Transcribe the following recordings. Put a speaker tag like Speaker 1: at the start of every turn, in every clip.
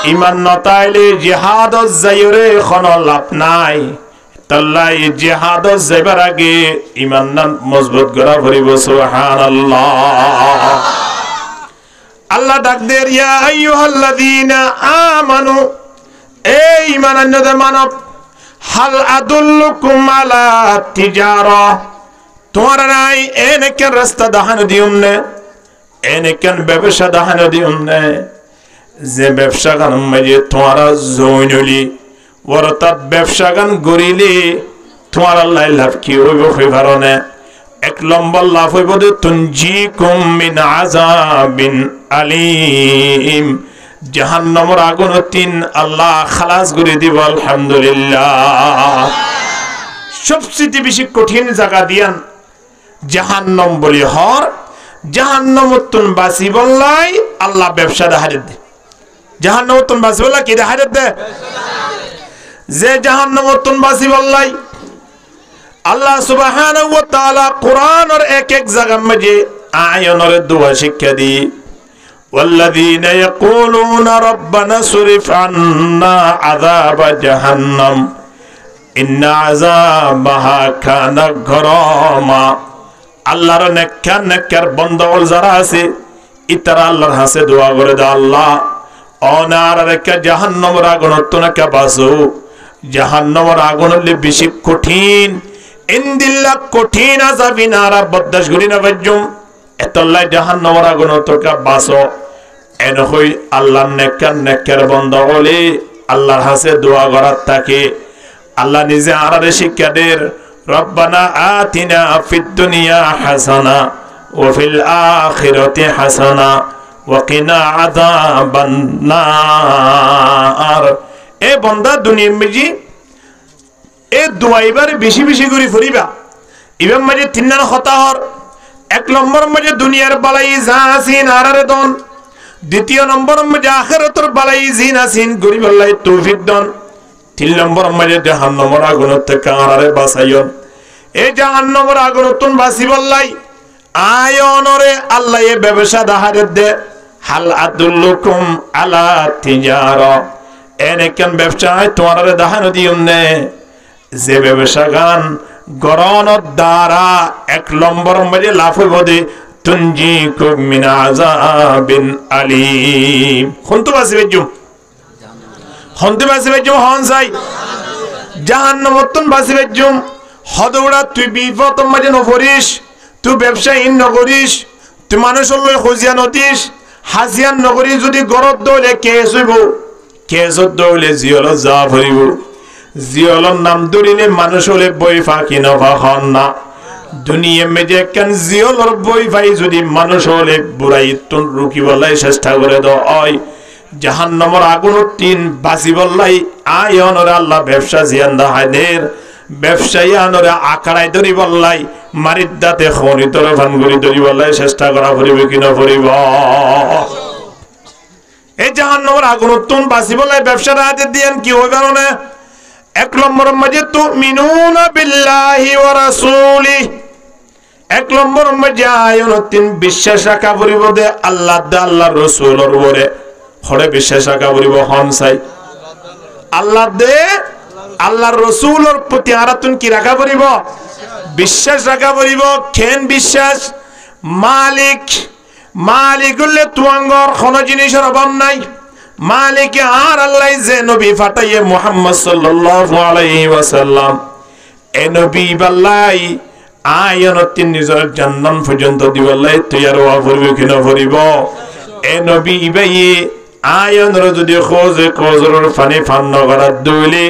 Speaker 1: ইমান নতাইলে জিহাদত যাইরে কোনো লাভ নাই তাল্লাই জিহাদত যাইবার আগে ইমান মজবুত করা পড়িব সুবহানাল্লাহ আল্লাহ ডাক দেয় ইয়া আইয়ুহাল্লাযীনা আমানু এই ঈমানদার মানব হাল আদুল্লুকুম আলা তিজারা তোমার নাই এনেকেন রাস্তা দেখানো দিউনে এনেকেন ব্যবসা দেখানো দিউনে যে ব্যবসা গান মাঝে তোমারা জইনলি অর্থাৎ ব্যবসা গান গরিলে তোমার আল্লাহ লাভ কি হইব হইবারনে এক নম্বর লাভ হইব যে তুনজিকুম মিন আযাবিন আলিম জাহান্নামের আগুন তিন আল্লাহ খালাস করে দিব আলহামদুলিল্লাহ সবচেয়ে বেশি কঠিন জায়গা দিয়ান জাহান্নাম বলি হর জাহান্নামতুন বাসি বললাই আল্লাহ ব্যবসা দেখারে দে জাহান্নামতুন বাসি বললা কি দেখারে দে যে জাহান্নামতুন বাসি বললাই আল্লাহ সুবহানাহু ওয়া তাআলা কোরআনের এক এক জায়গার মধ্যে আয়াতের দোয়া শিক্ষা দি والذين يقولون ربنا اصرف عنا عذاب جهنم إن عذابها كان غراما আল্লাহর নেককার বন্দাওয়াল যারা আছে ইতারা আল্লাহর কাছে দোয়া করে দে আল্লাহ অনার রেখে জাহান্নামের আগুন থেকে বাঁচো জাহান্নামের আগুন হলে বেশি কঠিন ইনদিল্লা কঠিন আযাবিন আরা বদাস করি না বাজুম এতল্লা জাহান্নামের আগুন থেকে বাঁচো এন হই আল্লাহর নেককার বান্দা হলে আল্লাহর কাছে দোয়া করার থাকে আল্লাহ নিজে আরারে শিক্ষা দেন রব্বানা আতিনা ফিদ দুনিয়া হাসানা ওয়া ফিল আখিরাতি হাসানা ওয়া কিনা আযাবান নার এ বান্দা দুনিয়া মিজি এ দোয়া এবারে বেশি বেশি করে ফরিবা ইবাম মাঝে তিনজন কথা হর এক নম্বর মাঝে দুনিয়ার বালাই জাসিন আরারে দন দ্বিতীয় নম্বর মাঝে আখিরাতের বালাই জিন আসিন গরিব আল্লাহ তৌফিক দন তিন নম্বর মাঝে জাহান্নামের আগুন থেকে আরারে বাঁচাইয়ন এই জাহান্নামের আগুন তুন বাঁচি বললাই আয়নরে আল্লাহ এ ব্যবসা দাহারে দে হাল আদুল্লুকুম আলা তিজারা এনেকেন ব্যবসায় তোমারে দাহানো দিউনে যে ব্যবসা গান গরনের দ্বারা এক নম্বর মাঝে লাভ হইব দে তুনজিকুম মিন আযাবিন আলিম হন্তু বাসিবে জুম হন্তু বাসিবে জুম হন যাই জাহান্নামতুন বাসিবে জুম হদৌড়া তুই বিপদ মাঝে নফরিস তুই ব্যবসা ইন নকরিস তুই মানুষের লই খুঁজিয়া নতিস হাজিয়ান নকরি যদি গরত দৌলে কেস হইব কেসত দৌলে জিয়ল যা ভরিব জিয়লর নাম ধরিলে মানুষ হলে বই ফাঁকি নফাখন না দুনিয়া মেজে কেন জিয়লর বই ভাই যদি মানুষ হলে বুড়াই তুন রুকি বলাই চেষ্টা করে দ হয় জাহান্নামের আগুন তিন বাসি বললাই আয়নরে আল্লাহ ব্যবসা জিয়ান দাহাইদের ব্যবসায়ী আনরে আকারাই ধরি বললাই মারির দাঁতে খনি তোর ভানগুড়ি ধরি বললাই চেষ্টা করা পড়িবে কি না পড়িব এই জাহান্নামের আগুন তুন বাসি বললাই ব্যবসার হাতে দিয়েন কি হই কারণে এক নম্বর মাঝে তুমিনুনা বিল্লাহি ওয়া রাসূলি এক নম্বর মাঝে আয়ন তিন বিশ্বাস রাখা পড়িব দে আল্লাহ দা আল্লাহর রাসূলের উপরে হরে বিশ্বাস রাখা পড়িব হন চাই আল্লাহ দে আল্লাহর রাসূলের প্রতি আরাতুন কি রাখা পড়িব বিশ্বাস রাখা পড়িব কেন বিশ্বাস মালিক হলে তুয়াঙ্গর কোন জিনিসের অভাব নাই মালিক আর আল্লাহ যে নবী ফাটাইয়ে মুহাম্মদ সাল্লাল্লাহু আলাইহি ওয়াসাল্লাম এ নবী বাল্লাই আয়নতিন নিজের জান্নাত পর্যন্ত দিবাল্লাই তৈয়ার হওয়া পড়বে কি না পড়িব এ নবী ইবাই আয়নর যদি খোঁজে খোঁজর ফানি ফান্ন করার দইলে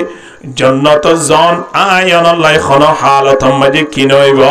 Speaker 1: জান্নাত জন আয়ন আল্লাহ কোন হালত মাঝে কি নইব